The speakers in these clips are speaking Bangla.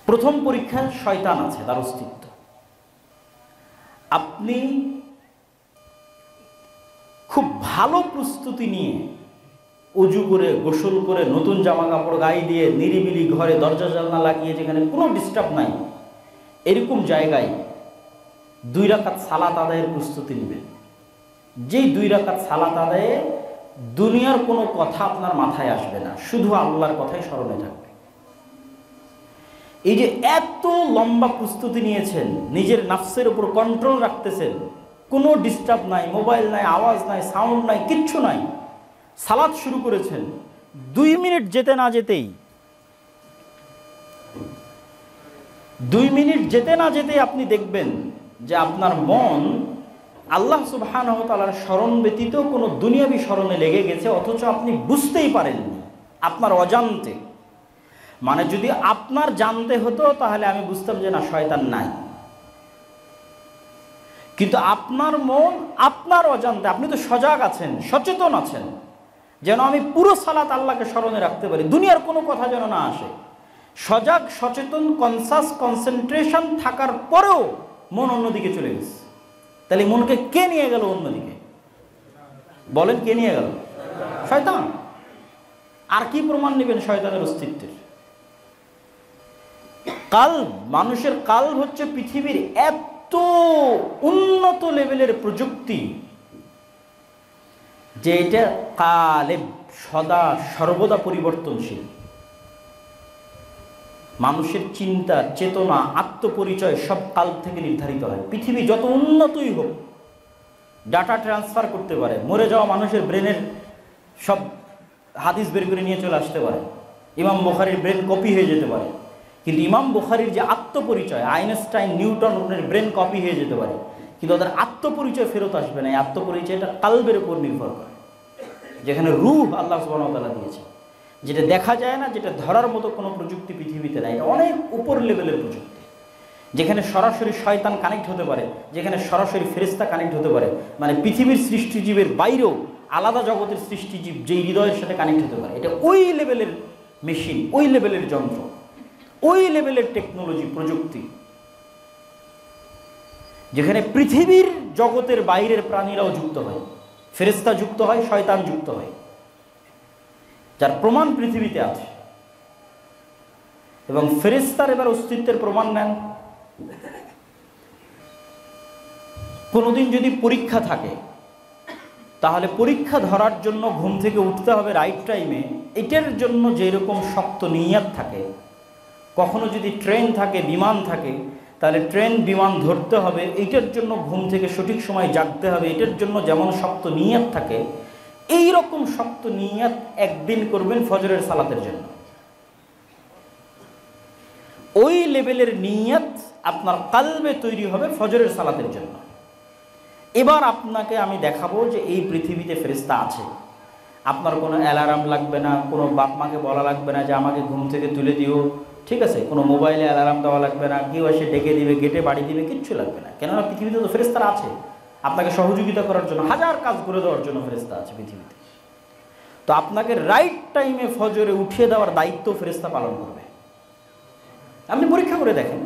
প্রথম পরীক্ষায় শয়তান আছে, তার অস্তিত্ব। আপনি খুব ভালো প্রস্তুতি নিয়ে অজু করে, গোসল করে, নতুন জামা কাপড় গায়ে দিয়ে, নিরিবিলি ঘরে দরজা জানলা লাগিয়ে, যেখানে কোনো ডিস্টার্ব নাই, এরকম জায়গায় 2 রাকাত সালাত আদায়ের প্রস্তুতি নেবেন। যেই 2 রাকাত সালাত আদায়ে দুনিয়ার কোনো কথা আপনার মাথায় আসবে না, শুধু আল্লাহর কথাই স্মরণে থাকবে। এই যে এত লম্বা প্রস্তুতি নিয়েছেন, নিজের নাফসের উপর কন্ট্রোল রাখতেছেন, কোনো ডিস্টার্ব নাই, মোবাইল নাই, আওয়াজ নাই, সাউন্ড নাই, কিচ্ছু নাই, সালাত শুরু করেছেন, 2 মিনিট যেতে না যেতেই 2 মিনিট যেতে না যেতেই আপনি দেখবেন যে আপনার মন আল্লাহ সুবহানাহু ওয়া তাআলার স্মরণ ব্যতীত কোনো দুনিয়াবি স্মরণে লেগে গেছে, অথচ আপনি বুঝতেই পারেননি, আপনার অজান্তে। মানে যদি আপনার জানতে হতো তাহলে আমি বুঝতাম যে না, শয়তান নাই, কিন্তু আপনার মন আপনার অজান্তে, আপনি তো সজাগ আছেন, সচেতন আছেন, যেন আমি পুরো সালাত আল্লাহকে স্মরণে রাখতে পারি, দুনিয়ার কোনো কথা যেন না আসে। সজাগ, সচেতন, কনসাস, কনসেন্ট্রেশন থাকার পরেও মন অন্যদিকে চলে গেছে। তাহলে মনকে কে নিয়ে গেল অন্যদিকে? বলেন, কে নিয়ে গেল? শয়তান। আর কি প্রমাণ নেবেন শয়তানের অস্তিত্বের? কাল্ব, মানুষের কাল্ব হচ্ছে পৃথিবীর এত উন্নত লেভেলের প্রযুক্তি যে এটা কালেব, সদা সর্বদা পরিবর্তনশীল। মানুষের চিন্তা, চেতনা, আত্মপরিচয় সব কাল্ব থেকে নির্ধারিত হয়। পৃথিবী যত উন্নতই হোক, ডাটা ট্রান্সফার করতে পারে, মরে যাওয়া মানুষের ব্রেনের সব হাদিস বের করে নিয়ে চলে আসতে পারে, ইমাম বুখারীর ব্রেন কপি হয়ে যেতে পারে, কিন্তু ইমাম বুখারীর যে আত্মপরিচয়, আইনস্টাইন, নিউটন, ওদের ব্রেন কপি হয়ে যেতে পারে, কিন্তু ওদের আত্মপরিচয় ফেরত আসবে না। এই আত্মপরিচয়টা কালবের উপর নির্ভর করে, যেখানে রূহ আল্লাহ সুবহানাহু ওয়া তাআলা দিয়েছে, যেটা দেখা যায় না, যেটা ধরার মতো কোনো প্রযুক্তি পৃথিবীতে নাই। এটা অনেক উপর লেভেলের প্রযুক্তি, যেখানে সরাসরি শয়তান কানেক্ট হতে পারে, যেখানে সরাসরি ফেরেশতা কানেক্ট হতে পারে। মানে পৃথিবীর সৃষ্টিজীবের বাইরেও আলাদা জগতের সৃষ্টিজীব যেই হৃদয়ের সাথে কানেক্ট হতে পারে। এটা ওই লেভেলের মেশিন, ওই লেভেলের যন্ত্র, ওই লেভেলের টেকনোলজি, প্রযুক্তি, যেখানে পৃথিবীর জগতের বাইরের প্রাণীরাও যুক্ত হয়, ফেরেশতা যুক্ত হয়, শয়তান যুক্ত হয়, যার প্রমাণ পৃথিবীতে আছে। এবং ফেরেশতার এবার অস্তিত্বের প্রমাণ নেন। কোনোদিন যদি পরীক্ষা থাকে, তাহলে পরীক্ষা ধরার জন্য ঘুম থেকে উঠতে হবে রাইট টাইমে, এটার জন্য যেরকম শক্ত নিয়ত থাকে। কখনো যদি ট্রেন থাকে, বিমান থাকে, তাহলে ট্রেন বিমান ধরতে হবে, এইটার জন্য ঘুম থেকে সঠিক সময় জাগতে হবে, এটার জন্য যেমন শক্ত নিয়ত থাকে, এই রকম শক্ত নিয়ত একদিন করবেন ফজরের সালাতের জন্য। ওই লেভেলের নিয়ত আপনার কালবে তৈরি হবে ফজরের সালাতের জন্য। এবার আপনাকে আমি দেখাবো যে এই পৃথিবীতে ফেরেশতা আছে। আপনার কোনো অ্যালার্ম লাগবে না, কোনো বাপ মাকে বলা লাগবে না যে আমাকে ঘুম থেকে তুলে দিও, ঠিক আছে? কোনো মোবাইলে অ্যালার্ম দেওয়া লাগবে না, কেউ এসে ডেকে দিবে, গেটে বাড়ি দিবে, কিচ্ছু লাগবে না। কেননা পৃথিবীতে তো ফেরেশতারা আছে আপনাকে সহযোগিতা করার জন্য, হাজার কাজ করে দেওয়ার জন্য ফেরেশতা আছে পৃথিবীতে। তো আপনাকে রাইট টাইমে ফজরে উঠিয়ে দেওয়ার দায়িত্ব ফেরেশতা পালন করবে। আপনি পরীক্ষা করে দেখেন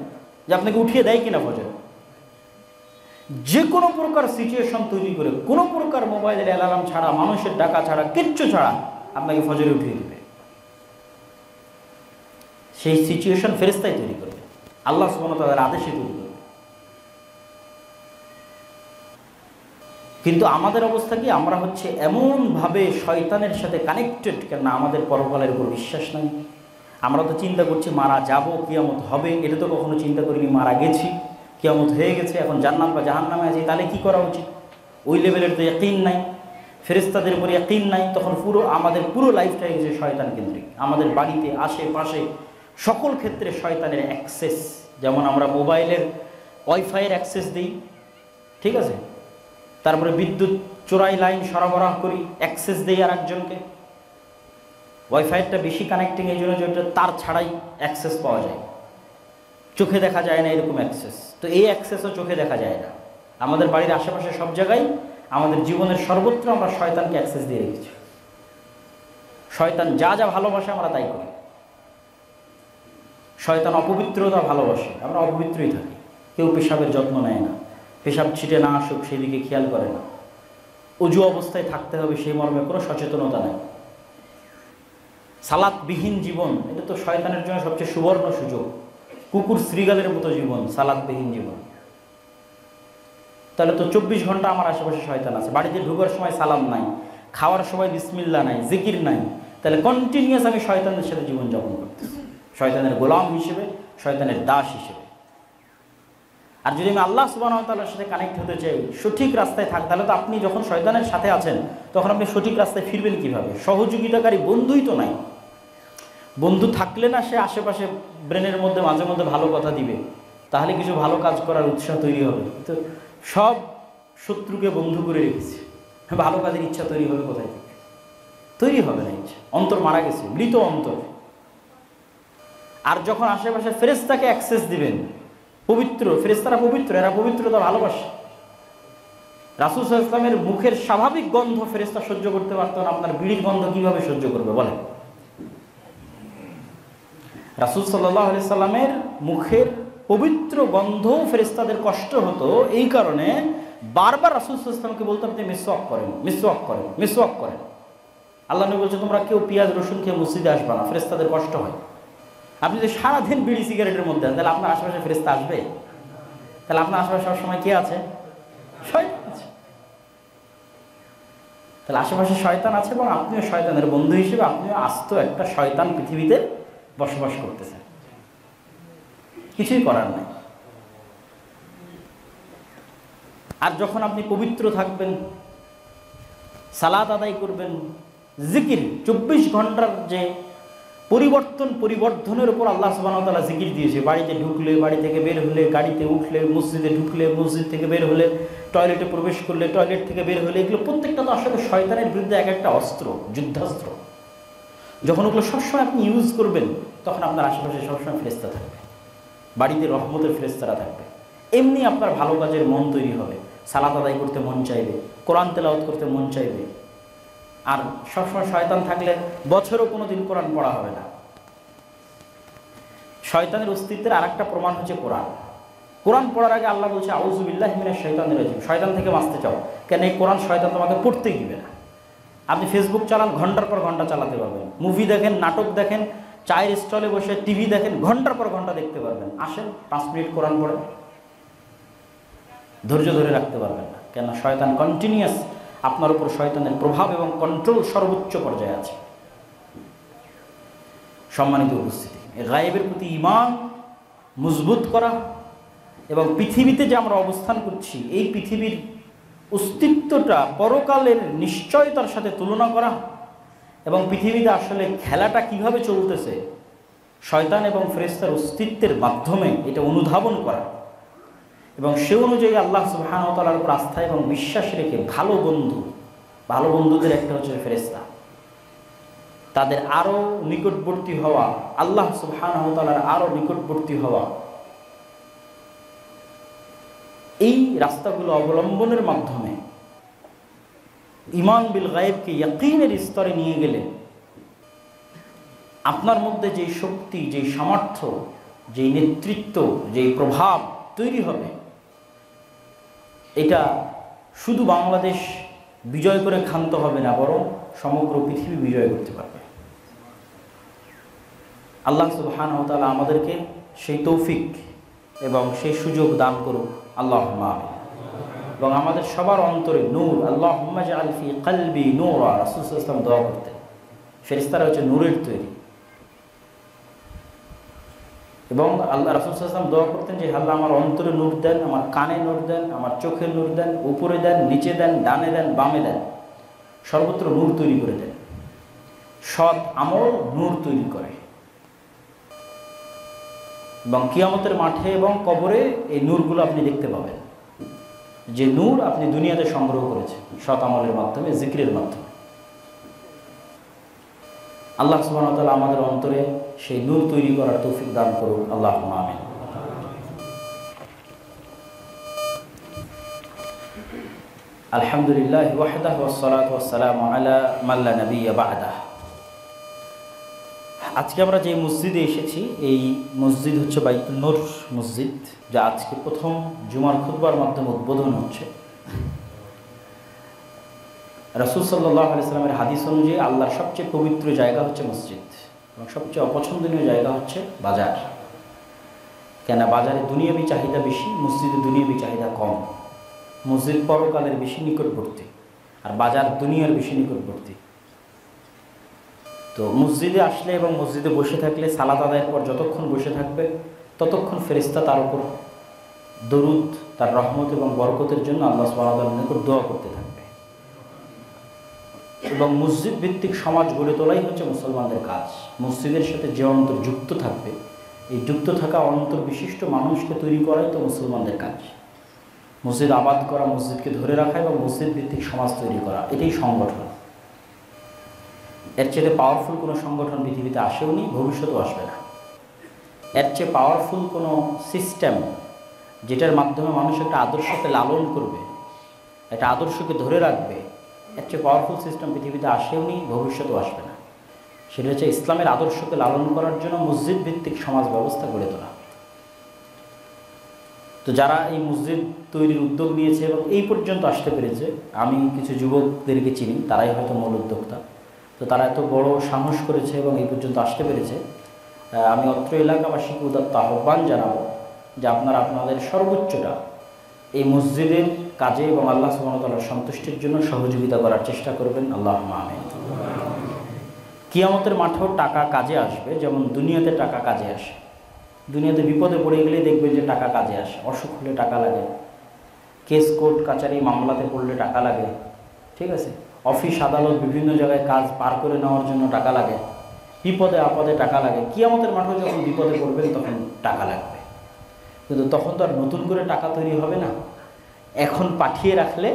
যে আপনাকে উঠিয়ে দেয় কিনা ফজরে। যে কোনো প্রকার সিচুয়েশন তৈরি করে, কোনো প্রকার মোবাইলের অ্যালার্ম ছাড়া, মানুষের ডাকা ছাড়া, কিচ্ছু ছাড়া আপনাকে ফজরে উঠিয়ে দেবে। সেই সিচুয়েশন ফেরেশতাই তৈরি করবে, আল্লাহ সুবহানাহু ওয়া তাআলার আদেশে তৈরি করবে। কিন্তু আমাদের অবস্থা কি? আমরা হচ্ছে এমনভাবে শয়তানের সাথে কানেক্টেড, কেন আমাদের পরকালের উপর বিশ্বাস নাই। আমরা তো চিন্তা করছি মারা যাব, কিয়ামত হবে, এটা তো কখনো চিন্তা করিনি মারা গেছি, কিয়ামত হয়ে গেছে, এখন জান্নাত বা জাহান্নামে আছি, তাহলে কি করা উচিত? ওই লেভেলের তো ইয়াকিন নাই, ফেরেশতাদের উপর ইয়াকিন নাই। তখন আমাদের পুরো লাইফটা হয়ে গেছে শয়তান কেন্দ্রিক। আমাদের বাড়িতে, আশেপাশে, সকল ক্ষেত্রে শয়তানের অ্যাক্সেস। যেমন আমরা মোবাইলের ওয়াইফাইয়ের অ্যাক্সেস দিই, ঠিক আছে? তারপরে বিদ্যুৎ চোরাই লাইন সরবরাহ করি, অ্যাক্সেস দিই আর একজনকে। ওয়াইফাইটা বেশি কানেক্টিং এই জন্য যেটা তার ছাড়াই অ্যাক্সেস পাওয়া যায়, চোখে দেখা যায় না এরকম অ্যাক্সেস। তো এই অ্যাক্সেসও চোখে দেখা যায় না। আমাদের বাড়ির আশেপাশে সব জায়গায়, আমাদের জীবনের সর্বত্র আমরা শয়তানকে অ্যাক্সেস দিয়ে রেখেছি। শয়তান যা যা ভালোবাসে আমরা তাই করি। শয়তান অপবিত্রতা ভালোবাসে, আমরা অপবিত্রই থাকি। কেউ পেশাবের যত্ন নেয় না, পেশাব ছিটে না আসুক সেদিকে খেয়াল করে না, অজু অবস্থায় থাকতে হবে সেই মর্মে কোনো সচেতনতা নেই। সালাতবিহীন জীবন, এটা তো শয়তানের জন্য সবচেয়ে সুবর্ণ সুযোগ। কুকুর শ্রীগালের মতো জীবন, সালাতবিহীন জীবন। তাহলে তো 24 ঘন্টা আমার আশেপাশে শয়তান আছে। বাড়িতে ঢোকার সময় সালাম নাই, খাওয়ার সময় বিসমিল্লাহ নাই, জিকির নাই, তাহলে কন্টিনিউয়াস আমি শয়তানের সাথে জীবনযাপন করতেছি, শয়তানের গোলাম হিসেবে, শয়তানের দাস হিসেবে। আর যদি আমি আল্লাহ সুবহানাহু ওয়া তাআলার সাথে কানেক্ট হতে চাই, সঠিক রাস্তায় থাক, তাহলে তো আপনি যখন শয়তানের সাথে আছেন তখন আপনি সঠিক রাস্তায় ফিরবেন কিভাবে? সহযোগিতাকারী বন্ধুই তো নাই। বন্ধু থাকলে না সে আশেপাশে ব্রেনের মধ্যে মাঝে মধ্যে ভালো কথা দিবে, তাহলে কিছু ভালো কাজ করার উৎসাহ তৈরি হবে। তো সব শত্রুকে বন্ধু করে রেখেছে, ভালো কাজের ইচ্ছা তৈরি হবে কোথায় থেকে? তৈরি হবে না ইচ্ছা, অন্তর মারা গেছে, মৃত অন্তর। আর যখন আশেপাশে ফেরেশতাকে অ্যাক্সেস দিবেন, পবিত্র ফেরেশতারা পবিত্র, এরা পবিত্রতা ভালোবাসে। রাসূল সাল্লাল্লাহু আলাইহি ওয়াসাল্লামের মুখের স্বাভাবিক গন্ধ ফেরেশতা সহ্য করতে পারত না, আপনার বিড়ির গন্ধ কিভাবে সহ্য করবে বলেন? রাসূল সাল্লাল্লাহু আলাইহি সাল্লামের মুখের পবিত্র গন্ধ ফেরেশতাদের কষ্ট হতো, এই কারণে বারবার রাসূল সাল্লাল্লাহু আলাইহি সাল্লামকে বলতাম যে মিসওয়াক করেন, মিসওয়াক করেন, মিসওয়াক করেন। আল্লাহ নবী বলছে তোমরা কেউ পেঁয়াজ রসুন খেয়ে মসজিদে আসবে না, ফেরেশতাদের কষ্ট হয়। আপনি যদি সারাদিন বিড়ি সিগারেটের মধ্যে আছেন, তাহলে আপনার আশেপাশে ফেরেশতা আসবে? তাহলে আপনার আশেপাশে সবসময় কে আছে? শয়তান আছে। তাহলে আশেপাশে শয়তান আছে এবং আপনিও শয়তানের বন্ধু হিসেবে আপনিও আস্ত একটা শয়তান পৃথিবীতে বসবাস করতেছেন, কিছুই করার নাই। আর যখন আপনি পবিত্র থাকবেন, সালাত আদায় করবেন, জিকির 24 ঘন্টার যে পরিবর্ধনের উপর আল্লাহ সুবহানাহু ওয়া তাআলা জিকির দিয়েছে। বাড়িতে ঢুকলে, বাড়ি থেকে বের হলে, গাড়িতে উঠলে, মসজিদে ঢুকলে, মসজিদ থেকে বের হলে, টয়লেটে প্রবেশ করলে, টয়লেট থেকে বের হলে, এগুলো প্রত্যেকটা তো আসলে শয়তানের বিরুদ্ধে এক একটা অস্ত্র, যুদ্ধাস্ত্র। যখন ওগুলো সবসময় আপনি ইউজ করবেন, তখন আপনার আশেপাশে সবসময় ফেরেশতা থাকবে, বাড়িতে রহমতের ফেরেশতারা থাকবে। এমনি আপনার ভালো কাজের মন তৈরি হবে, সালাত আদায় করতে মন চাইবে, কোরআন তেলাওয়াত করতে মন চাইবে। আর সবসময় শয়তান থাকলে বছরও কোনো দিন কোরআন পড়া হবে না। শয়তানের অস্তিত্বের আর একটা প্রমাণ হচ্ছে কোরআন। কোরআন পড়ার আগে আল্লাহ বলছে আউযু বিল্লাহি মিনাশ শাইতানির রাজিম, শয়তান থেকে বাঁচতে চাও। কেন? এই কোরআন শয়তান তোমাকে পড়তেই দিবে না। আপনি ফেসবুক চালান, ঘন্টার পর ঘন্টা চালাতে পারবেন। মুভি দেখেন, নাটক দেখেন, চায়ের স্টলে বসে টিভি দেখেন, ঘন্টার পর ঘন্টা দেখতে পারবেন। আসেন 5 মিনিট কোরআন পড়েন, ধৈর্য ধরে রাখতে পারবেন না। কেন? শয়তান কন্টিনিউয়াস, আপনার উপর শয়তানের প্রভাব এবং কন্ট্রোল সর্বোচ্চ পর্যায়ে আছে। সম্মানিত উপস্থিতি, গায়েবের প্রতি ঈমান মজবুত করা এবং পৃথিবীতে যে আমরা অবস্থান করছি, এই পৃথিবীর অস্তিত্বটা পরকালের নিশ্চয়তার সাথে তুলনা করা এবং পৃথিবীতে আসলে খেলাটা কিভাবে চলতেছে শয়তান এবং ফেরেশতার অস্তিত্বের মাধ্যমে এটা অনুধাবন করা এবং সে অনুযায়ী আল্লাহ সুবহানাহু ওয়া তাআলার উপর আস্থা এবং বিশ্বাস রেখে ভালো বন্ধুদের একটা হচ্ছে ফেরেশতা, তাদের আরও নিকটবর্তী হওয়া, আল্লাহ সুবহানাহু ওয়া তাআলার আরও নিকটবর্তী হওয়া, এই রাস্তাগুলো অবলম্বনের মাধ্যমে ঈমান বিল গায়েবকে ইয়াকিনের স্তরে নিয়ে গেলে আপনার মধ্যে যেই শক্তি, যেই সামর্থ্য, যেই নেতৃত্ব, যেই প্রভাব তৈরি হবে, এটা শুধু বাংলাদেশ বিজয় করে ক্ষান্ত হবে না, বরং সমগ্র পৃথিবী বিজয় করতে পারবে। আল্লাহ সুবহানাহু ওয়া তাআলা আমাদেরকে সেই তৌফিক এবং সেই সুযোগ দান করুক, আল্লাহুম্মা আমিন। এবং আমাদের সবার অন্তরে নূর, আল্লাহুম্মা জাআল ফি কলবি নূরা, রাসূল সাল্লাল্লাহু আলাইহি ওয়াসাল্লাম দোয়া করতেন। ফেরেশতারা হচ্ছে নূরের তৈরি এবং আল্লাহ রাসূল সাল্লাল্লাহু আলাইহি ওয়াসাল্লাম দোয়া করতেন যে আল্লাহ আমার অন্তরে নূর দেন, আমার কানে নূর দেন, আমার চোখে নূর দেন, উপরে দেন, নিচে দেন, ডানে দেন, বামে দেন, সর্বত্র নূর তৈরি করে দেন। সৎ আমল নূর তৈরি করে এবং কিয়ামতের মাঠে এবং কবরে এই নূরগুলো আপনি দেখতে পাবেন, যে নূর আপনি দুনিয়াতে সংগ্রহ করেছেন সৎ আমলের মাধ্যমে, জিকিরের মাধ্যমে। আল্লাহ সুবহানাহু ওয়া তাআলা আমাদের অন্তরে সেই নূর তৈরি করার তৌফিক দান করুন, আল্লাহুম্মা আমিন। আলহামদুলিল্লাহ ওয়াহদাহু ওয়াসসালাতু ওয়াসসালামু আলা মান লা নাবিয়্যা বা'দাহ। আজকে আমরা যে মসজিদে এসেছি এই মসজিদ হচ্ছে বাইতুল নূর মসজিদ, যা আজকে প্রথম জুমার খুতবার মাধ্যমে উদ্বোধন হচ্ছে। রাসূল সাল্লাল্লাহু আলাইহি সাল্লামের হাদিস অনুযায়ী আল্লাহর সবচেয়ে পবিত্র জায়গা হচ্ছে মসজিদ এবং সবচেয়ে অপছন্দনীয় জায়গা হচ্ছে বাজার। কেন? বাজারে দুনিয়াবি চাহিদা বেশি, মসজিদে দুনিয়াবি চাহিদা কম। মসজিদ পরকালের বেশি নিকটবর্তী আর বাজার দুনিয়ার বেশি নিকটবর্তী। তো মসজিদে আসলে এবং মসজিদে বসে থাকলে সালাত আদায়ের পর যতক্ষণ বসে থাকবে ততক্ষণ ফেরেশতা তার উপর দরুদ, তার রহমত এবং বরকতের জন্য আল্লাহ সুবহানাহু ওয়া তাআলার নিকট দোয়া করতে থাকবে। এবং মসজিদ ভিত্তিক সমাজ গড়ে তোলাই হচ্ছে মুসলমানদের কাজ। মসজিদের সাথে যে অন্তর যুক্ত থাকবে, এই যুক্ত থাকা অন্তর বিশিষ্ট মানুষকে তৈরি করাই তো মুসলমানদের কাজ। মসজিদ আবাদ করা, মসজিদকে ধরে রাখা এবং মসজিদ ভিত্তিক সমাজ তৈরি করা, এটাই সংগঠন। এর চেয়ে পাওয়ারফুল কোনো সংগঠন পৃথিবীতে আসেও নি, ভবিষ্যতেও আসবে না। এর চেয়ে পাওয়ারফুল কোনো সিস্টেম যেটার মাধ্যমে মানুষ একটা আদর্শকে লালন করবে, একটা আদর্শকে ধরে রাখবে, এর চেয়ে পাওয়ারফুল সিস্টেম পৃথিবীতে আসেও নি, ভবিষ্যতেও আসবে না। সেটা হচ্ছে ইসলামের আদর্শকে লালন করার জন্য মসজিদ ভিত্তিক সমাজ ব্যবস্থা গড়ে তোলা। তো যারা এই মসজিদ তৈরির উদ্যোগ নিয়েছে এবং এই পর্যন্ত আসতে পেরেছে, আমি কিছু যুবকদেরকে চিনি, তারাই হয়তো মূল উদ্যোক্তা। তো তারা এত বড় সাহস করেছে এবং এই পর্যন্ত আসতে পেরেছে। আমি অত্র এলাকাবাসীকে উদাত্ত আহ্বান জানাবো যে আপনারা আপনাদের সর্বোচ্চটা এই মসজিদের কাজে এবং আল্লাহ সুবহানাহু ওয়া তাআলার সন্তুষ্টির জন্য সহযোগিতা করার চেষ্টা করবেন। আল্লাহুম্মা আমিন। কিয়ামতের মাঠেও টাকা কাজে আসবে, যেমন দুনিয়াতে টাকা কাজে আসে। দুনিয়াতে বিপদে পড়ে গেলেই দেখবেন যে টাকা কাজে আসে। অসুখ হলে টাকা লাগে, কেস কোর্ট কাচারি মামলাতে পড়লে টাকা লাগে, ঠিক আছে, অফিস আদালত বিভিন্ন জায়গায় কাজ পার করে নেওয়ার জন্য টাকা লাগে, বিপদে আপদে টাকা লাগে। কিয়ামতের মাঠেও যখন বিপদে পড়বেন তখন টাকা লাগবে। কিন্তু তখন তো আর নতুন করে টাকা তৈরি হবে না, এখন পাঠিয়ে রাখলে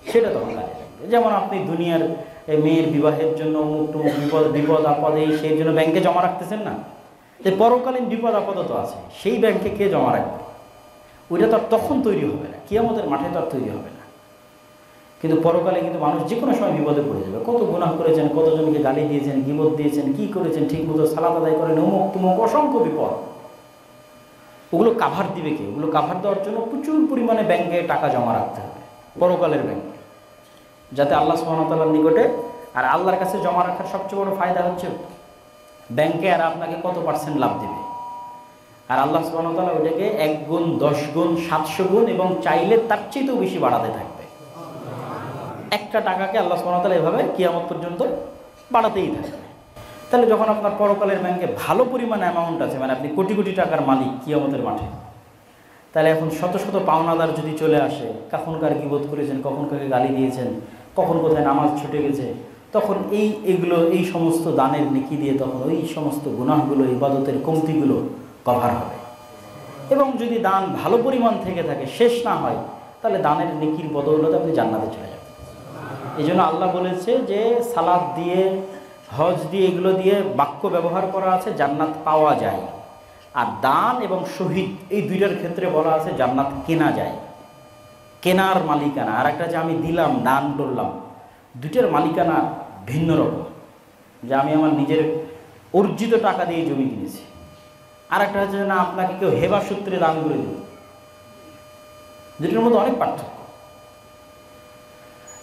সেটা তখন কাজে লাগবে। যেমন আপনি দুনিয়ার মেয়ের বিবাহের জন্য বিপদ আপদে সেই জন্য ব্যাংকে জমা রাখতেছেন না, যে পরকালীন বিপদ আপদ তো আছে, সেই ব্যাংকে কে জমা রাখবে? ওইটা তো আর তখন তৈরি হবে না, কিয়ামতের মাঠে তো আর তৈরি হবে না। কিন্তু পরকালে কিন্তু মানুষ যে কোনো সময় বিপদে পড়ে যাবে। কত গুনাহ করেছেন, কতজনকে গালি দিয়েছেন, গীবত দিয়েছেন, কি করেছেন, ঠিক মতো সালাত আদায় করেন, অমুক তুমুক অসংখ্য বিপদ। ওগুলো কাভার দিবে কে? ওগুলো কাভার দেওয়ার জন্য প্রচুর পরিমাণে ব্যাংকে টাকা জমা রাখতে হবে, পরকালের ব্যাংকে, যাতে আল্লাহ সুবহানাহু ওয়া তাআলার নিকটে। আর আল্লাহর কাছে জমা রাখার সবচেয়ে বড় ফায়দা হচ্ছে ব্যাংকে আর আপনাকে কত পার্সেন্ট লাভ দেবে। আর আল্লাহ সুবহানাহু ওয়া তাআলা ওটাকে 1 গুণ, 10 গুণ, 700 গুণ এবং চাইলে তার চেয়েও বেশি বাড়াতে থাকবে। একটা টাকাকে আল্লাহ সুবহানাহু ওয়া তাআলা এভাবে কিয়ামত পর্যন্ত বাড়াতেই থাকবে। তাহলে যখন আপনার পরকালের ব্যাংকে ভালো পরিমাণ অ্যামাউন্ট আছে, মানে আপনি কোটি কোটি টাকার মালিক কিয়ামতের মাঠে, তাহলে এখন শত শত পাওনাদার যদি চলে আসে, কখন কার গীবত করেছেন, কখন কাকে গালি দিয়েছেন, কখন কোথায় নামাজ ছুটে গেছে, তখন এই সমস্ত দানের নেকি দিয়ে তখন ওই সমস্ত গুনাহগুলো, ইবাদতের কমতিগুলো কভার হবে। এবং যদি দান ভালো পরিমাণ থেকে থাকে, শেষ না হয়, তাহলে দানের নেকির বদৌলতে আপনি জান্নাতে চলে যাবেন। এই জন্য আল্লাহ বলেছে যে সালাত দিয়ে, হজ দিয়ে, এগুলো দিয়ে বাক্য ব্যবহার করা আছে জান্নাত পাওয়া যায়। আর দান এবং শহীদ এই দুইটার ক্ষেত্রে বলা আছে জান্নাত কেনা যায়, কেনার মালিকানা। আর একটা যে আমি দিলাম, দান করলাম, দুইটার মালিকানা ভিন্ন রকম। যে আমি আমার নিজের অর্জিত টাকা দিয়ে জমি কিনেছি, আর একটা হচ্ছে না আপনাকে কেউ হেবা সূত্রে দান করে দিল, দুটোর মধ্যে অনেক পার্থক্য।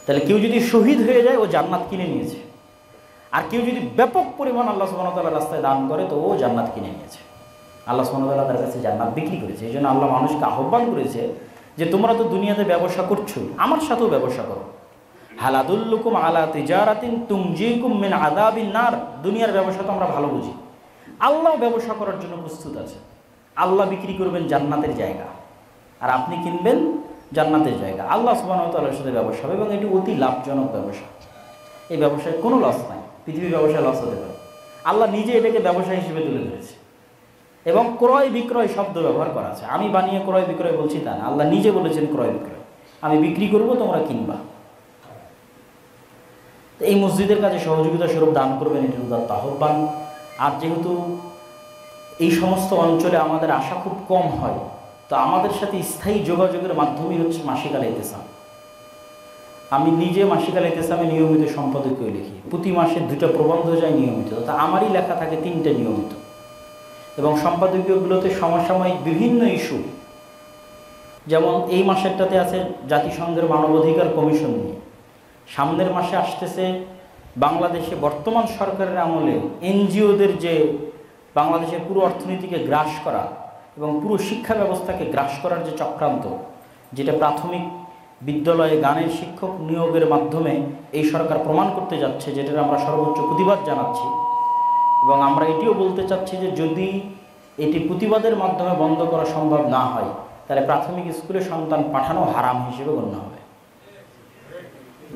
তাহলে কেউ যদি শহীদ হয়ে যায়, ও জান্নাত কিনে নিয়েছে। আর কেউ যদি ব্যাপক পরিমাণ আল্লাহ সুবহানাহু ওয়া তাআলার রাস্তায় দান করে, তো ও জান্নাত কিনে নিয়েছে। আল্লাহ সুবহানাহু ওয়া তাআলা তার কাছে জান্নাত বিক্রি করেছে। এই জন্য আল্লাহ মানুষকে আহ্বান করেছে যে তোমরা তো দুনিয়াতে ব্যবসা করছো, আমার সাথেও ব্যবসা করো। হাল আদুল্লুকুম আলা তিজারাতিন তুনজিকুম মিন আযাবিন নার। দুনিয়ার ব্যবসা তো আমরা ভালো বুঝি, আল্লাহ ব্যবসা করার জন্য প্রস্তুত আছে। আল্লাহ বিক্রি করবেন জান্নাতের জায়গা, আর আপনি কিনবেন জান্নাতের জায়গা। আল্লাহ সুবহানাহু ওয়া তাআলার সাথে ব্যবসা হবে এবং এটি অতি লাভজনক ব্যবসা। এই ব্যবসায় কোনো লস নাই, পৃথিবীর ব্যবসায় লস হতে পারে। আল্লাহ নিজে এটাকে ব্যবসা হিসেবে তুলে ধরেছে এবং ক্রয় বিক্রয় শব্দ ব্যবহার করা আছে। আমি বানিয়ে ক্রয় বিক্রয় বলছি তা না, আল্লাহ নিজে বলেছেন ক্রয় বিক্রয়, আমি বিক্রি করব, তোমরা কিনবা। এই মসজিদের কাছে সহযোগিতা স্বরূপ দান করবেন, এটি উদাত্ত আহ্বান। আর যেহেতু এই সমস্ত অঞ্চলে আমাদের আশা খুব কম হয়, তো আমাদের সাথে স্থায়ী যোগাযোগের মাধ্যমই হচ্ছে মাসিক আল ইতিসাম। আমি নিজে মাসিক আল ইতিসামে নিয়মিত সম্পাদকীয় লিখি, প্রতি মাসে 2টা প্রবন্ধ যায় নিয়মিত, তা আমারই লেখা থাকে 3টে নিয়মিত। এবং সম্পাদকীয়গুলোতে সমসাময়িক বিভিন্ন ইস্যু, যেমন এই মাসেরটাতে আছে জাতিসংঘের মানবাধিকার কমিশন নিয়ে, সামনের মাসে আসতেছে বাংলাদেশে বর্তমান সরকারের আমলে এনজিওদের যে বাংলাদেশের পুরো অর্থনীতিকে গ্রাস করা এবং পুরো শিক্ষা ব্যবস্থাকে গ্রাস করার যে চক্রান্ত, যেটা প্রাথমিক বিদ্যালয়ে গানের শিক্ষক নিয়োগের মাধ্যমে এই সরকার প্রমাণ করতে যাচ্ছে, যেটার আমরা সর্বোচ্চ প্রতিবাদ জানাচ্ছি। এবং আমরা এটিও বলতে চাচ্ছি যে যদি এটি প্রতিবাদের মাধ্যমে বন্ধ করা সম্ভব না হয়, তাহলে প্রাথমিক স্কুলে সন্তান পাঠানো হারাম হিসেবে গণ্য হবে।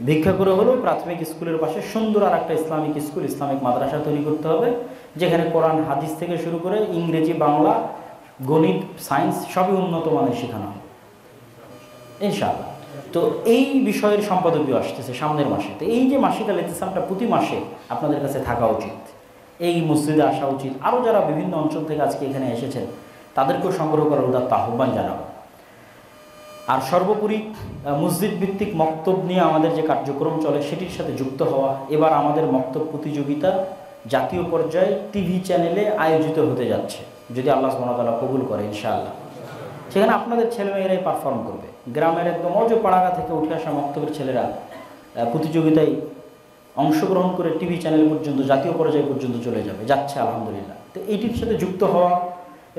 ভিক্ষা করে হলেও প্রাথমিক স্কুলের পাশে সুন্দর আর একটা ইসলামিক স্কুল, ইসলামিক মাদ্রাসা তৈরি করতে হবে, যেখানে কোরআন হাদিস থেকে শুরু করে ইংরেজি, বাংলা, গণিত, সায়েন্স সবই উন্নত মানের শেখানো হবে ইনশাআল্লাহ। তো এই বিষয়ের সম্পাদকীয় আসতেছে সামনের মাসে। তো এই যে মাসিক আল ইতিসামটা প্রতি মাসে আপনাদের কাছে থাকা উচিত, এই মসজিদে আসা উচিত। আরও যারা বিভিন্ন অঞ্চল থেকে আজকে এখানে এসেছেন তাদেরকেও সংগ্রহ করার উদাত্ত আহ্বান জানাবো। আর সর্বোপরি মসজিদ ভিত্তিক মক্তব নিয়ে আমাদের যে কার্যক্রম চলে সেটির সাথে যুক্ত হওয়া। এবার আমাদের মক্তব প্রতিযোগিতা জাতীয় পর্যায়ে টিভি চ্যানেলে আয়োজিত হতে যাচ্ছে, যদি আল্লাহ সুবহানাহু ওয়া তাআলা কবুল করে ইনশাআল্লাহ। সেখানে আপনাদের ছেলেমেয়েরাই পারফর্ম করবে। গ্রামের একদম পাড়াগা থেকে উঠে আসা মক্তবের ছেলেরা প্রতিযোগিতায় অংশগ্রহণ করে টিভি চ্যানেল পর্যন্ত, জাতীয় পর্যায় পর্যন্ত চলে যাচ্ছে আলহামদুলিল্লাহ। তো এইটির সাথে যুক্ত হওয়া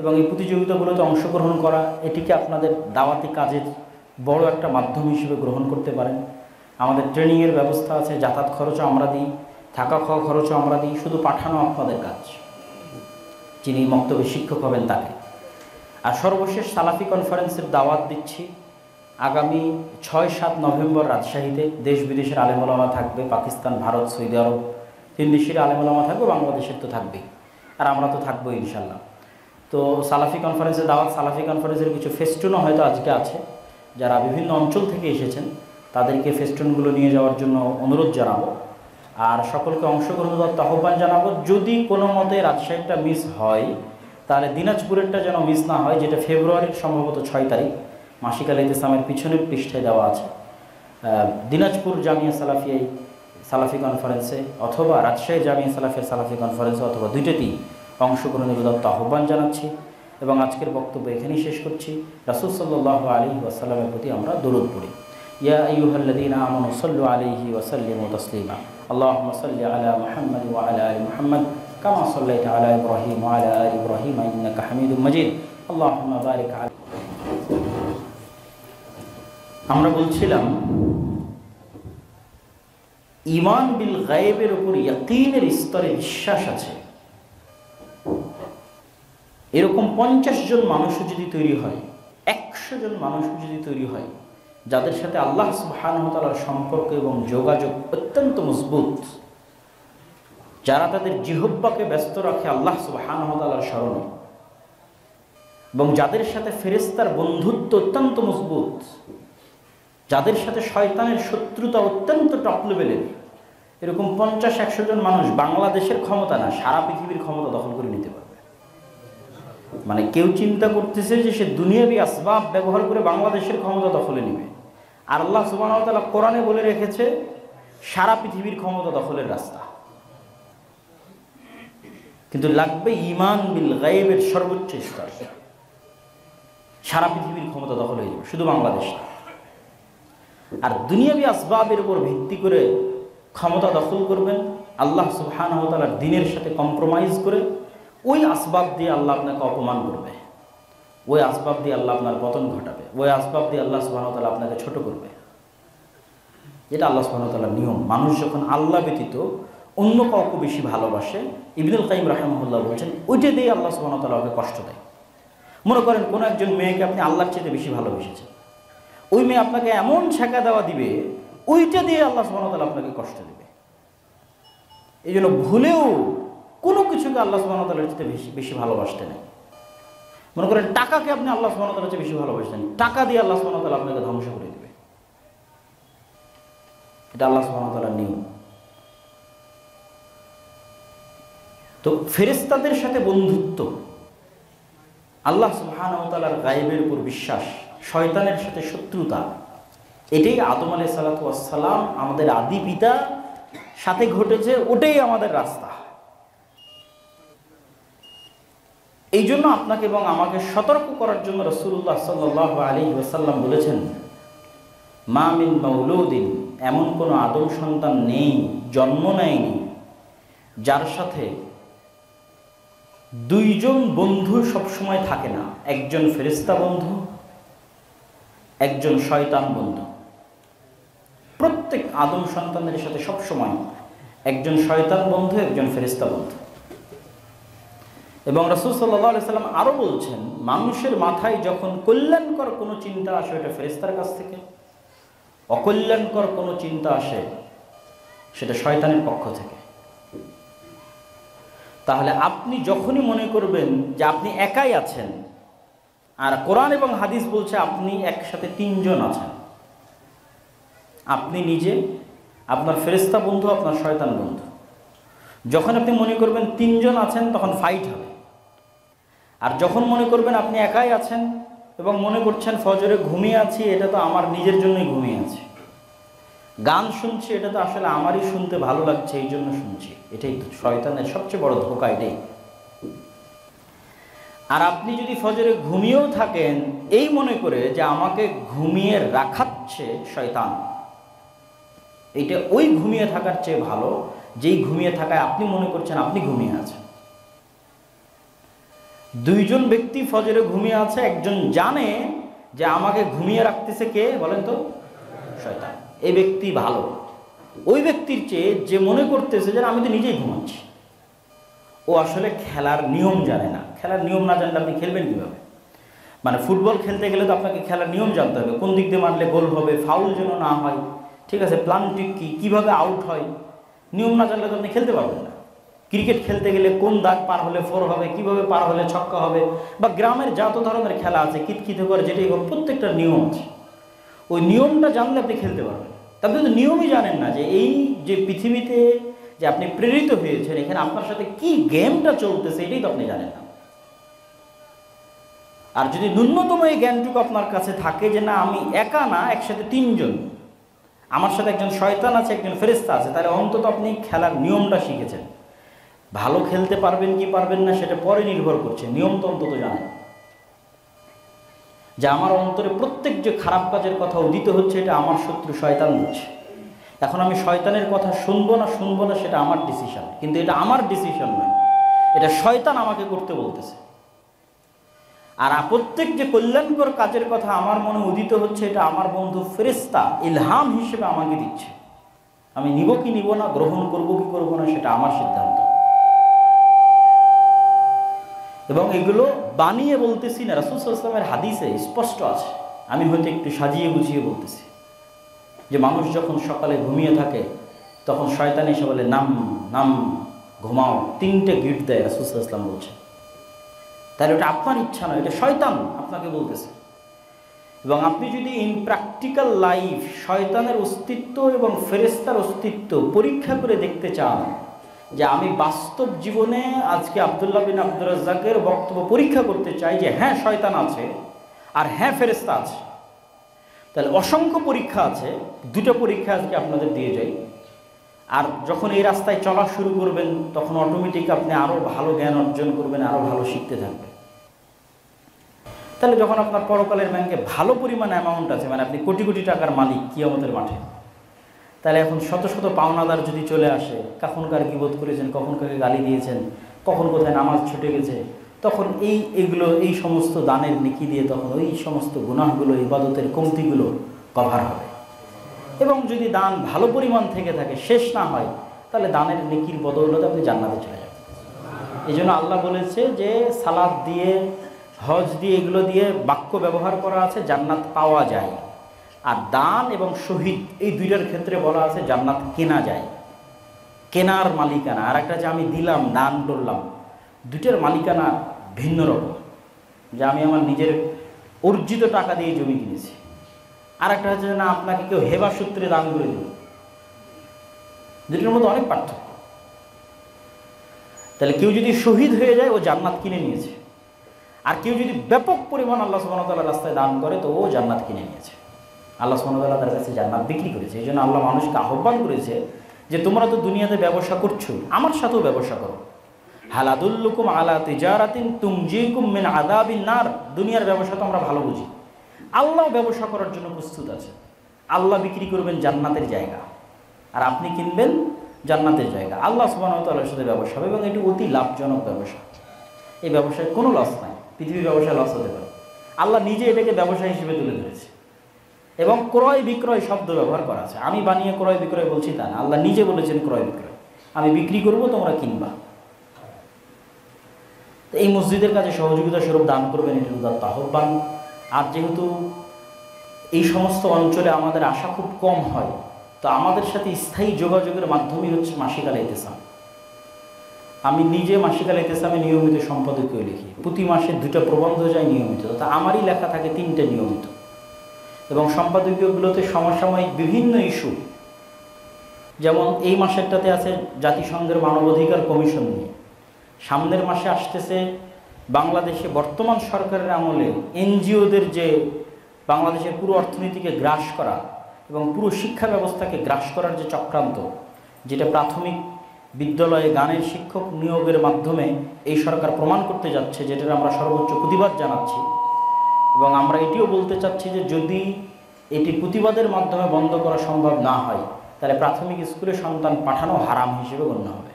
এবং এই প্রতিযোগিতাগুলোতে অংশগ্রহণ করা, এটিকে আপনাদের দাওয়াতি কাজের বড় একটা মাধ্যম হিসেবে গ্রহণ করতে পারেন। আমাদের ট্রেনিংয়ের ব্যবস্থা আছে, যাতায়াত খরচও আমরা দিই, থাকা খাওয়া খরচও আমরা দিই, শুধু পাঠানো আপনাদের কাজ, যিনি মক্তবে শিক্ষক হবেন তাকে। আর সর্বশেষ সালাফি কনফারেন্সের দাওয়াত দিচ্ছি আগামী 6-7 নভেম্বর রাজশাহীতে। দেশ বিদেশের আলেম ওলামা থাকবে, পাকিস্তান, ভারত, সৌদি আরব, 3 দেশের আলেম ওলামা থাকবে, বাংলাদেশের তো থাকবেই, আর আমরা তো থাকবোই ইনশাল্লাহ। তো সালাফি কনফারেন্সের দাওয়াত, সালাফি কনফারেন্সের কিছু ফেস্টুনও হয়তো আজকে আছে, যারা বিভিন্ন অঞ্চল থেকে এসেছেন তাদেরকে ফেস্টুনগুলো নিয়ে যাওয়ার জন্য অনুরোধ জানাবো। আর সকলকে অংশগ্রহণ করার আহ্বান জানাবো। যদি কোনো মতে রাজশাহীটা মিস হয় তাহলে দিনাজপুরেরটা যেন মিস না হয়, যেটা ফেব্রুয়ারির সম্ভবত 6 তারিখ, মাসিক আল ইতিসামের পিছনের পৃষ্ঠায় দেওয়া আছে। দিনাজপুর জামিয়া সালাফিয়ায় সালাফি কনফারেন্সে অথবা রাজশাহী জামিয়া সালাফিয়ার সালাফি কনফারেন্সে অথবা দুইটাতেই অংশগ্রহণের উদাত্ত আহ্বান জানাচ্ছি। এবং আজকের বক্তব্য এখানেই শেষ করছি। রাসূল সাল্লাল্লাহু আলাইহি ওয়াসাল্লামের প্রতি আমরা দরুদ পড়ি। ইয়া আইয়ুহাল্লাযীনা আমানু সাল্লু আলাইহি ওয়া সাল্লিমু তাসলিমা। আল্লাহুম্মা সাল্লি আলা মুহাম্মাদ ওয়া আলা আলি মুহাম্মাদ কামা সাল্লাইতা আলা ইব্রাহিম ওয়া আলা আলি ইব্রাহিম ইন্নাকা হামিদুম মাজিদ। আল্লাহুম্মা বারিক আলা। আমরা বলছিলাম ঈমান বিল গায়বের উপর ইয়াকিনের স্তরে বিশ্বাস আছে। এরকম 50 জন মানুষও যদি তৈরি হয়, 100 জন মানুষও যদি তৈরি হয়, যাদের সাথে আল্লাহ সুবহানাহু ওয়া তাআলার সম্পর্ক এবং যোগাযোগ অত্যন্ত মজবুত, যারা তাদের জিহ্বাকে ব্যস্ত রাখে আল্লাহ সুবহানাহু ওয়া তাআলার স্মরণে, এবং যাদের সাথে ফেরেশতার বন্ধুত্ব অত্যন্ত মজবুত, যাদের সাথে শয়তানের শত্রুতা অত্যন্ত টপ লেভেলের, এরকম 50-100 জন মানুষ বাংলাদেশের ক্ষমতা না, সারা পৃথিবীর ক্ষমতা দখল করে নিতে পারবে। মানে কেউ চিন্তা করতেছে যে সে দুনিয়াবি আসবাব ব্যবহার করে বাংলাদেশের ক্ষমতা দখলে নেবে, আর আল্লাহ সুবহানাহু ওয়া তাআলা কোরআনে বলে রেখেছে সারা পৃথিবীর ক্ষমতা দখলের রাস্তা। কিন্তু লাগবে ঈমান বিল গায়বের সর্বোচ্চ স্তর। সারা পৃথিবীর ক্ষমতা দখল হয়ে যাবে, শুধু বাংলাদেশ না। আর দুনিয়াবি আসবাবের উপর ভিত্তি করে ক্ষমতা দখল করবেন, আল্লাহ সুবহানাহু ওয়া তাআলার দ্বীনের সাথে কম্প্রোমাইজ করে, ওই আসবাব দিয়ে আল্লাহ আপনাকে অপমান করবে, ওই আসবাব দিয়ে আল্লাহ আপনার পতন ঘটাবে, ওই আসবাব দিয়ে আল্লাহ সুবহানাহু ওয়া তাআলা আপনাকে ছোট করবে। এটা আল্লাহ সুবহানাহু ওয়া তাআলার নিয়ম। মানুষ যখন আল্লাহ ব্যতীত অন্য কাউকে বেশি ভালোবাসে, ইবনুল কাইয়িম রাহিমাহুল্লাহ বলছেন, ওইটা দিয়ে আল্লাহ সুবহানাহু ওয়া তাআলা ওকে কষ্ট দেয়। মনে করেন কোনো একজন মেয়েকে আপনি আল্লাহর চেয়ে বেশি ভালোবেসেছেন, ওই মেয়ে আপনাকে এমন ছেঁকা দেওয়া দিবে, ওইটা দিয়ে আল্লাহ সুবহানাহু ওয়া তাআলা আপনাকে কষ্ট দেবে। এই জন্য ভুলেও কোনো কিছুকে আল্লাহ সুবহানাহু ওয়া তাআলার চেয়ে বেশি ভালোবাসতে নেই। মনে করেন টাকাকে আপনি আল্লাহ সুবহানাহু ওয়া তাআলার চেয়ে বেশি ভালোবাসতেন, টাকা দিয়ে আল্লাহ সুবহানাহু ওয়া তাআলা আপনাকে ধ্বংস করে দেবে। এটা আল্লাহ সুবহানাহু ওয়া তাআলার নিয়ম। তো ফেরেশতাদের সাথে বন্ধুত্ব, আল্লাহ সুবহানাহু ওয়া তাআলার গায়বের উপর বিশ্বাস, শয়তানের সাথে শত্রুতা, এটাই আদম আলাইহিস সালাতু ওয়াস সালাম আমাদের আদি পিতা সাথে ঘটেছে, ওটাই আমাদের রাস্তা। এই জন্য আপনাকে এবং আমাকে সতর্ক করার জন্য রাসূলুল্লাহ সাল্লাল্লাহু আলাইহি ওয়াসাল্লাম বলেছেন, মা মিন মাউলুদিন, এমন কোনো আদম সন্তান নেই, জন্ম নেয়নি, যার সাথে দুইজন বন্ধু সবসময় থাকে না। একজন ফেরেশতা বন্ধু, একজন শয়তান বন্ধু। প্রত্যেক আদম সন্তানের সাথে সবসময় একজন শয়তান বন্ধু, একজন ফেরেশতা বন্ধু। এবং রাসূল সাল্লাল্লাহু আলাইহি সাল্লাম আরও বলছেন, মানুষের মাথায় যখন কল্যাণকর কোনো চিন্তা আসে এটা ফেরেশতার কাছ থেকে, অকল্যাণকর কোনো চিন্তা আসে সেটা শয়তানের পক্ষ থেকে। তাহলে আপনি যখনই মনে করবেন যে আপনি একাই আছেন, আর কোরআন এবং হাদিস বলছে আপনি একসাথে তিনজন আছেন, আপনি নিজে, আপনার ফেরেশতা বন্ধু, আপনার শয়তান বন্ধু, যখন আপনি মনে করবেন তিনজন আছেন তখন ফাইট হবে। আর যখন মনে করবেন আপনি একাই আছেন এবং মনে করছেন ফজরে ঘুমিয়ে আছি, এটা তো আমার নিজের জন্যই ঘুমিয়ে আছি, গান শুনছি, এটা তো আসলে আমারই শুনতে ভালো লাগছে এই জন্য শুনছি, এটাই শয়তানের সবচেয়ে বড় ধোঁকা এটাই। আর আপনি যদি ফজরে ঘুমিয়েও থাকেন এই মনে করে যে আমাকে ঘুমিয়ে রাখাচ্ছে শয়তান, এইটা ওই ঘুমিয়ে থাকার চেয়ে ভালো যেই ঘুমিয়ে থাকায় আপনি মনে করছেন আপনি ঘুমিয়ে আছেন। দুইজন ব্যক্তি ফজরে ঘুমিয়ে আছে, একজন জানে যে আমাকে ঘুমিয়ে রাখতেছে কে বলেন তো? শয়তান। এই ব্যক্তি ভালো ওই ব্যক্তির চেয়ে যে মনে করতেছে যে আমি তো নিজেই ঘুমাচ্ছি। ও আসলে খেলার নিয়ম জানে না। খেলার নিয়ম না জানলে আপনি খেলবেন কীভাবে? মানে ফুটবল খেলতে গেলে তো আপনাকে খেলার নিয়ম জানতে হবে, কোন দিক দিয়ে মারলে গোল হবে, ফাউল যেন না হয়, ঠিক আছে, প্ল্যানটি কী, কীভাবে আউট হয়, নিয়ম না জানলে তো আপনি খেলতে পারবেন না। ক্রিকেট খেলতে গেলে কোন দাগ পার হলে 4 হবে, কীভাবে পার হলে ছক্কা হবে, বা গ্রামের যত ধরনের খেলা আছে কিতকিতে করে যেটাই হোক, প্রত্যেকটা নিয়ম আছে। ওই নিয়মটা জানলে আপনি খেলতে পারবেন। আপনি তো নিয়মই জানেন না যে এই যে পৃথিবীতে যে আপনি প্রেরিত হয়েছেন, এখানে আপনার সাথে কি গেমটা চলতেছে এটাই তো আপনি জানেন না। আর যদি ন্যূনতম এই জ্ঞানটুকু আপনার কাছে থাকে যে না আমি একা না, একসাথে তিনজন, আমার সাথে একজন শয়তান আছে, একজন ফেরেশতা আছে, তাহলে অন্তত আপনি খেলার নিয়মটা শিখেছেন। ভালো খেলতে পারবেন কি পারবেন না সেটা পরে নির্ভর করছে, নিয়ম তো অন্তত জানেন যে আমার অন্তরে প্রত্যেক যে খারাপ কাজের কথা উদিত হচ্ছে এটা আমার শত্রু শয়তান দিচ্ছে। এখন আমি শয়তানের কথা শুনবো না সেটা আমার ডিসিশন, কিন্তু এটা আমার ডিসিশন নয়, এটা শয়তান আমাকে করতে বলতেছে। আর প্রত্যেক যে কল্যাণকর কাজের কথা আমার মনে উদিত হচ্ছে এটা আমার বন্ধু ফেরেশতা ইলহাম হিসেবে আমাকে দিচ্ছে। আমি নিব কি নিব না, গ্রহণ করব কি করব না সেটা আমার সিদ্ধান্ত। এবং এগুলো বানিয়ে বলতেছি না, রাসূল সাল্লাল্লাহু আলাইহি ওয়াসাল্লামের হাদিসে স্পষ্ট আছে। আমি হয়তো একটু সাজিয়ে গুছিয়ে বলতেছি যে মানুষ যখন সকালে ঘুমিয়ে থাকে তখন শয়তান এসে বলে নাম নাম, ঘুমাও, 3টে গিট দেয় রাসূল সাল্লাল্লাহু আলাইহি ওয়াসাল্লাম বলছে। তাহলে ওটা আপনার ইচ্ছা নয়, এটা শয়তান আপনাকে বলতেছে। এবং আপনি যদি ইন প্র্যাকটিক্যাল লাইফ শয়তানের অস্তিত্ব এবং ফেরেশতার অস্তিত্ব পরীক্ষা করে দেখতে চান, যে আমি বাস্তব জীবনে আজকে আব্দুল্লাহ বিন আব্দুর রাজ্জাকের বক্তব্য পরীক্ষা করতে চাই যে হ্যাঁ শয়তান আছে আর হ্যাঁ ফেরেশতা আছে, তাহলে অসংখ্য পরীক্ষা আছে। 2টা পরীক্ষা আজকে আপনাদের দিয়ে যাই। আর যখন এই রাস্তায় চলা শুরু করবেন তখন অটোমেটিক আপনি আরও ভালো জ্ঞান অর্জন করবেন, আরও ভালো শিখতে থাকবেন। তাহলে যখন আপনার পরকালের ব্যাংকে ভালো পরিমাণ অ্যামাউন্ট আছে, মানে আপনি কোটি কোটি টাকার মালিক কিয়ামতের মাঠে, তাহলে এখন শত শত পাওনাদার যদি চলে আসে, কখন কার গীবত করেছেন, কখন কাকে গালি দিয়েছেন, কখন কোথায় নামাজ ছুটে গেছে, তখন এইগুলো এই সমস্ত দানের নেকি দিয়ে তখন ওই সমস্ত গুনাহগুলো, ইবাদতের কমতিগুলো কভার হবে। এবং যদি দান ভালো পরিমাণ থেকে থাকে, শেষ না হয়, তাহলে দানের নেকির বদৌলতে আপনি জান্নাতে চলে যাবেন। এই জন্য আল্লাহ বলেছে যে সালাত দিয়ে, হজ দিয়ে, এগুলো দিয়ে বাক্য ব্যবহার করা আছে জান্নাত পাওয়া যায়। আর দান এবং শহীদ এই 2টার ক্ষেত্রে বলা আছে জান্নাত কেনা যায়, কেনার মালিকানা। আর একটা যে আমি দিলাম, দান করলাম, 2টার মালিকানা ভিন্ন রকম। যে আমি আমার নিজের অর্জিত টাকা দিয়ে জমি কিনেছি, আর একটা হচ্ছে না আপনাকে কেউ হেবা সূত্রে দান করে দিল, 2টার মধ্যে অনেক পার্থক্য। তাহলে কেউ যদি শহীদ হয়ে যায় ও জান্নাত কিনে নিয়েছে, আর কেউ যদি ব্যাপক পরিমাণ আল্লাহ সুবহানাহু ওয়া তাআলার রাস্তায় দান করে তো ও জান্নাত কিনে নিয়েছে। আল্লাহ সুবহানাহু ওয়া তাআলা তার কাছে জান্নাত বিক্রি করেছে। এই জন্য আল্লাহ মানুষকে আহ্বান করেছে যে তোমরা তো দুনিয়াতে ব্যবসা করছো, আমার সাথেও ব্যবসা করো। হাল আদুল্লুকুম আলা তিজারাতিন তুনজিকুম মিন আযাবিন নার। দুনিয়ার ব্যবসা তো আমরা ভালো বুঝি, আল্লাহ ব্যবসা করার জন্য প্রস্তুত আছে। আল্লাহ বিক্রি করবেন জান্নাতের জায়গা, আর আপনি কিনবেন জান্নাতের জায়গা। আল্লাহ সুবহানাহু ওয়া তাআলার সাথে ব্যবসা হবে, এবং এটি অতি লাভজনক ব্যবসা। এই ব্যবসায় কোনো লস নাই, পৃথিবীর ব্যবসায় লস হতে পারে। আল্লাহ নিজে এটাকে ব্যবসা হিসেবে তুলে ধরেছে, এবং ক্রয় বিক্রয় শব্দ ব্যবহার করা আছে। আমি বানিয়ে ক্রয় বিক্রয় বলছি তা না, আল্লাহ নিজে বলেছেন ক্রয় বিক্রয়, আমি বিক্রি করব, তোমরা কিনবা। তো এই মসজিদের কাছে সহযোগিতা স্বরূপ দান করবেন, এটি উদাত্ত আহ্বান। আর যেহেতু এই সমস্ত অঞ্চলে আমাদের আশা খুব কম হয়, তো আমাদের সাথে স্থায়ী যোগাযোগের মাধ্যমই হচ্ছে মাসিক আল ইতিসাম। আমি নিজে মাসিক আল ইতিসামে নিয়মিত সম্পাদকীয় লিখি, প্রতি মাসে 2টা প্রবন্ধ যায় নিয়মিত, তা আমারই লেখা থাকে 3টে নিয়মিত। এবং সম্পাদকীয়গুলোতে সমসাময়িক বিভিন্ন ইস্যু, যেমন এই মাসেরটাতে আছে জাতিসংঘের মানবাধিকার কমিশন নিয়ে। সামনের মাসে আসতেছে বাংলাদেশে বর্তমান সরকারের আমলে এনজিওদের যে বাংলাদেশের পুরো অর্থনীতিকে গ্রাস করা এবং পুরো শিক্ষা ব্যবস্থাকে গ্রাস করার যে চক্রান্ত, যেটা প্রাথমিক বিদ্যালয়ে গানের শিক্ষক নিয়োগের মাধ্যমে এই সরকার প্রমাণ করতে যাচ্ছে, যেটার আমরা সর্বোচ্চ প্রতিবাদ জানাচ্ছি। এবং আমরা এটিও বলতে চাচ্ছি যে যদি এটি প্রতিবাদের মাধ্যমে বন্ধ করা সম্ভব না হয়, তাহলে প্রাথমিক স্কুলে সন্তান পাঠানো হারাম হিসেবে গণ্য হবে।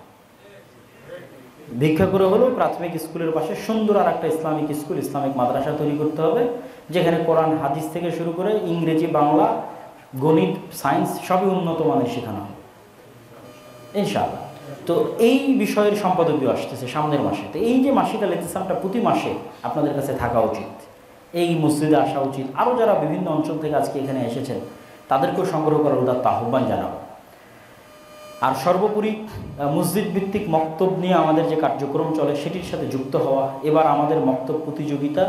ভিক্ষা করে হলেও প্রাথমিক স্কুলের পাশে সুন্দর আর একটা ইসলামিক স্কুল, ইসলামিক মাদ্রাসা তৈরি করতে হবে, যেখানে কোরআন হাদিস থেকে শুরু করে ইংরেজি, বাংলা, গণিত, সায়েন্স সবই উন্নত মানের শেখানো হবে ইনশাআল্লাহ। তো এই বিষয়ের সম্পাদকীয় আসতেছে সামনের মাসে। তো এই যে মাসিক আল ইতিসামটা প্রতি মাসে আপনাদের কাছে থাকা উচিত, এই মসজিদে আসা উচিত। আরও যারা বিভিন্ন অঞ্চল থেকে আজকে এখানে এসেছেন তাদেরকেও সংগ্রহ করার উদাত্ত আহ্বান জানাবো। আর সর্বোপরি মসজিদ ভিত্তিক মক্তব নিয়ে আমাদের যে কার্যক্রম চলে সেটির সাথে যুক্ত হওয়া। এবার আমাদের মক্তব প্রতিযোগিতা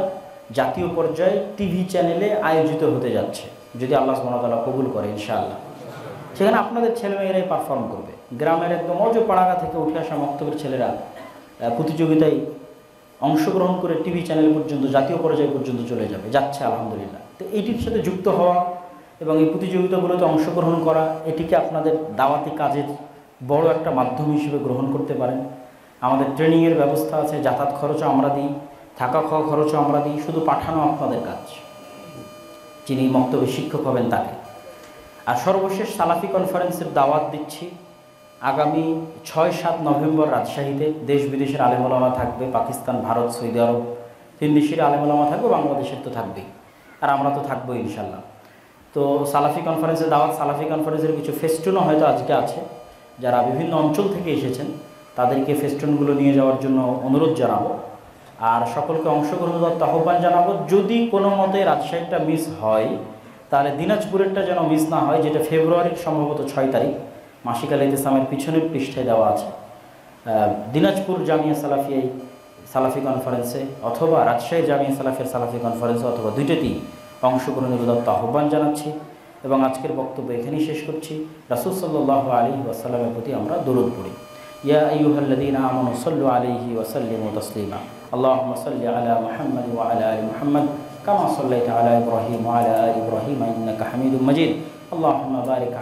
জাতীয় পর্যায়ে টিভি চ্যানেলে আয়োজিত হতে যাচ্ছে, যদি আল্লাহ সুবহানাহু ওয়া তাআলা কবুল করে ইনশাআল্লাহ। সেখানে আপনাদের ছেলেমেয়েরাই পারফর্ম করবে। গ্রামের একদম অজ পাড়াগা থেকে উঠে আসা মক্তবের ছেলেরা প্রতিযোগিতায় অংশগ্রহণ করে টিভি চ্যানেল পর্যন্ত, জাতীয় পর্যায় পর্যন্ত চলে যাচ্ছে আলহামদুলিল্লাহ। তো এইটির সাথে যুক্ত হওয়া এবং এই প্রতিযোগিতাগুলোতে অংশগ্রহণ করা, এটিকে আপনাদের দাওয়াতি কাজের বড় একটা মাধ্যম হিসেবে গ্রহণ করতে পারেন। আমাদের ট্রেনিংয়ের ব্যবস্থা আছে, যাতায়াত খরচও আমরা দিই, থাকা খাওয়া খরচও আমরা দিই, শুধু পাঠানো আপনাদের কাজ, যিনি মক্তবের শিক্ষক হবেন তাকে। আর সর্বশেষ সালাফি কনফারেন্সের দাওয়াত দিচ্ছি আগামী 6-7 নভেম্বর রাজশাহীতে। দেশ বিদেশের আলেম ওলামা থাকবে, পাকিস্তান, ভারত, সৌদি আরব, 3 দেশের আলেম ওলামা থাকবে, বাংলাদেশের তো থাকবেই, আর আমরা তো থাকবোই ইনশাল্লাহ। তো সালাফি কনফারেন্সের দাওয়াত, সালাফি কনফারেন্সের কিছু ফেস্টুনও হয়তো আজকে আছে। যারা বিভিন্ন অঞ্চল থেকে এসেছেন তাদেরকে ফেস্টুনগুলো নিয়ে যাওয়ার জন্য অনুরোধ জানাবো, আর সকলকে অংশগ্রহণ করার আহ্বান জানাবো। যদি কোনো মতে রাজশাহীটা মিস হয়, তাহলে দিনাজপুরেরটা যেন মিস না হয়, যেটা ফেব্রুয়ারির সম্ভবত 6 তারিখ, মাসিক আল ইতিসামের পিছনের পৃষ্ঠায় দেওয়া আছে। দিনাজপুর জামিয়া সালাফিয়াই সালাফি কনফারেন্সে অথবা রাজশাহী জামিয়া সালাফিয়ার সালাফি কনফারেন্সে অথবা দুইটাতেই অংশগ্রহণের উদাত্ত আহ্বান জানাচ্ছি। এবং আজকের বক্তব্য এখানেই শেষ করছি। রাসূল সাল্লাল্লাহু আলাইহি ওয়াসাল্লামের প্রতি আমরা দরুদ পড়ি। ইয়া আইয়ুহাল্লাযীনা আমানু সাল্লু আলাইহি ওয়া সাল্লিমু তাসলিমা। আল্লাহুম্মা সাল্লি আলা মুহাম্মাদ ওয়া আলা আলি মুহাম্মাদ কামা সাল্লাইতা আলা ইব্রাহিম ওয়া আলা আলি ইব্রাহিম ইন্নাকা হামিদুম মাজিদ। আল্লাহুম্মা বারিক